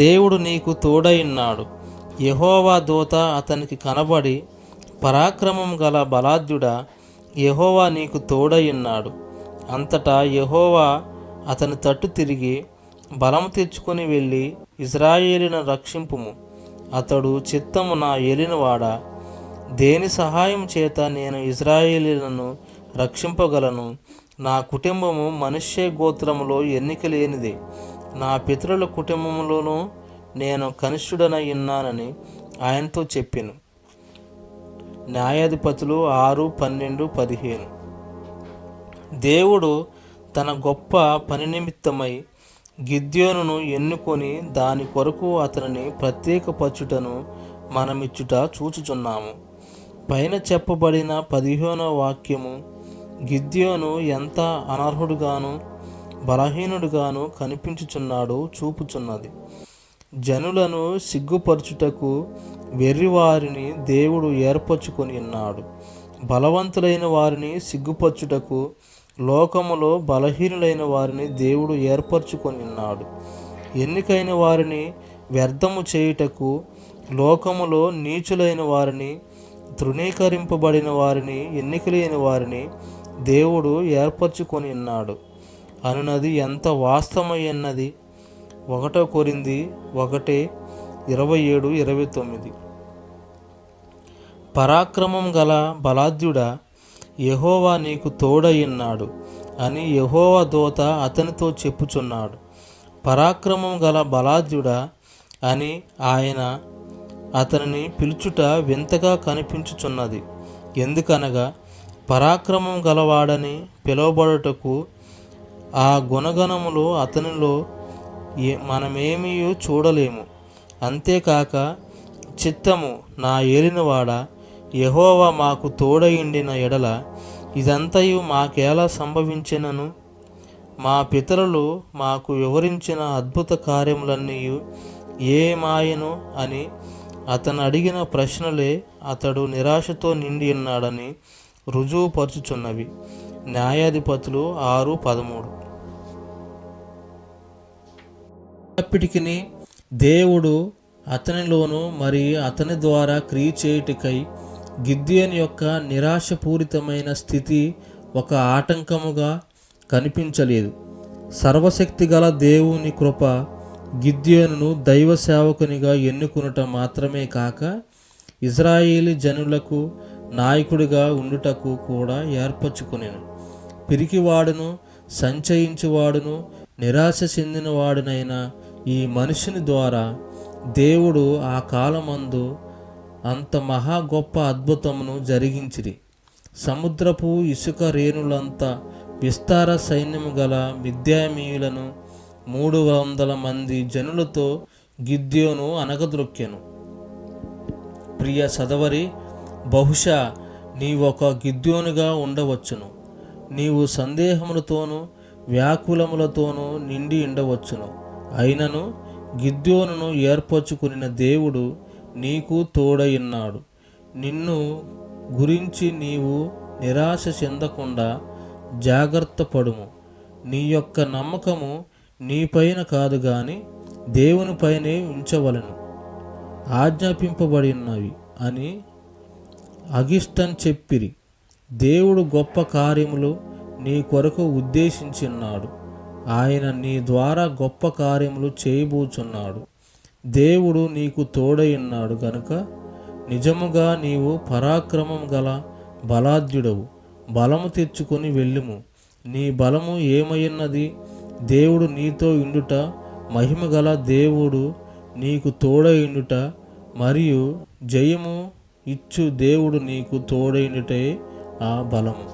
దేవుడు నీకు తోడైన్నాడు. యెహోవా దూత అతనికి కనబడి, పరాక్రమం గల బలాఢ్యుడా, యెహోవా నీకు తోడైన్నాడు. అంతటా యెహోవా అతని తట్టు తిరిగి, బలము తెచ్చుకొని వెళ్ళి ఇశ్రాయేలును రక్షింపుము. అతడు చిత్తమున ఏలినవాడా, దేని సహాయం చేత నేను ఇశ్రాయేలీయులను రక్షింపగలను? నా కుటుంబము మనుష్య గోత్రములో ఎన్నిక లేనిదే, నా పితరుల కుటుంబములోనూ నేను కనిష్ఠుడనై ఉన్నానని ఆయనతో చెప్పెను. న్యాయాధిపతులు 6:12-15. దేవుడు తన గొప్ప పని నిమిత్తమై గిద్యోనును ఎన్నుకొని దాని కొరకు అతనిని ప్రత్యేకపరచుటను మనమిచ్చుట చూచుచున్నాము. పైన చెప్పబడిన 15వ వాక్యము గిద్యోను ఎంత అనర్హుడుగాను బలహీనుడుగాను కనిపించుచున్నాడో చూపుచున్నది. జనులను సిగ్గుపరచుటకు వెర్రివారిని దేవుడు ఏర్పరచుకొని ఉన్నాడు. బలవంతులైన వారిని సిగ్గుపరచుటకు లోకములో బలహీనులైన వారిని దేవుడు ఏర్పరచుకొని ఉన్నాడు. ఎన్నికైన వారిని వ్యర్థము చేయుటకు లోకములో నీచులైన వారిని, తృణీకరింపబడిన వారిని, ఎన్నికలేని వారిని దేవుడు ఏర్పరచుకొని ఉన్నాడు అనున్నది ఎంత వాస్తవమైనది. 1 కొరింథీ 1:27-29. పరాక్రమం గల బలాఢ్యుడా, యెహోవా నీకు తోడైన్నాడు అని యెహోవా దూత అతనితో చెప్పుచున్నాడు. పరాక్రమం గల బలాఢ్యుడా అని ఆయన అతనిని పిలుచుట వింతగా కనిపించుచున్నది. ఎందుకనగా పరాక్రమం గలవాడని పిలువబడుటకు ఆ గుణగణములు అతనిలో మనమేమీ చూడలేము. అంతేకాక చిత్తము నా ఏలినవాడా, యెహోవా మాకు తోడయుండిన ఎడల ఇదంతయు మాకేలా సంభవించినను? మా పితరులు మాకు వివరించిన అద్భుత కార్యములన్నీ ఏమాయను అని అతను అడిగిన ప్రశ్నలే అతడు నిరాశతో నిండి ఉన్నాడని రుజువుపరచుచున్నవి. న్యాయాధిపతులు 6:13. అప్పటికి దేవుడు అతనిలోను మరి అతని ద్వారా క్రియ చేయుటకై గిద్యోను యొక్క నిరాశపూరితమైన స్థితి ఒక ఆటంకముగా కనిపించలేదు. సర్వశక్తి గల దేవుని కృప గిద్యోనును దైవ సేవకునిగా ఎన్నుకునుట మాత్రమే కాక ఇశ్రాయేలీ జనులకు నాయకుడిగా ఉండుటకు కూడా ఏర్పరచుకొనెను. పిరికివాడును, సంచయించువాడును, నిరాశ చెందినవాడునైన ఈ మనుషుని ద్వారా దేవుడు ఆ కాలమందు అంత మహా గొప్ప అద్భుతమును జరిగించిరి. సముద్రపు ఇసుక రేణులంత విస్తార సైన్యము గల మిద్యామీయులను 300 మంది జనులతో గిద్యోను అనగద్రొక్కెను. ప్రియ సదవరి, బహుశా నీవొక గిద్యోనుగా ఉండవచ్చును. నీవు సందేహములతోనూ వ్యాకులములతోనూ నిండి ఉండవచ్చును. అయినను గిద్యోనును ఏర్పరచుకున్న దేవుడు నీకు తోడైన్నాడు. నిన్ను గురించి నీవు నిరాశ చెందకుండా జాగ్రత్త పడుము. నీ యొక్క నమ్మకము నీపైన కాదు గాని దేవునిపైనే ఉంచవలెను. ఆజ్ఞాపింపబడి ఉన్నవి అని అగిష్టం చెప్పిరి. దేవుడు గొప్ప కార్యములు నీ కొరకు ఉద్దేశించున్నాడు. ఆయన నీ ద్వారా గొప్ప కార్యములు చేయబోచున్నాడు. దేవుడు నీకు తోడై ఉన్నాడు గనుక నిజముగా నీవు పరాక్రమం గల బలాఢ్యుడవు. బలము తెచ్చుకొని వెళ్ళుము. నీ బలము ఏమైనది? దేవుడు నీతో ఇండుట, మహిమ గల దేవుడు నీకు తోడై ఇండుట, మరియు జయము ఇచ్చు దేవుడు నీకు తోడైండుటే ఆ బలము.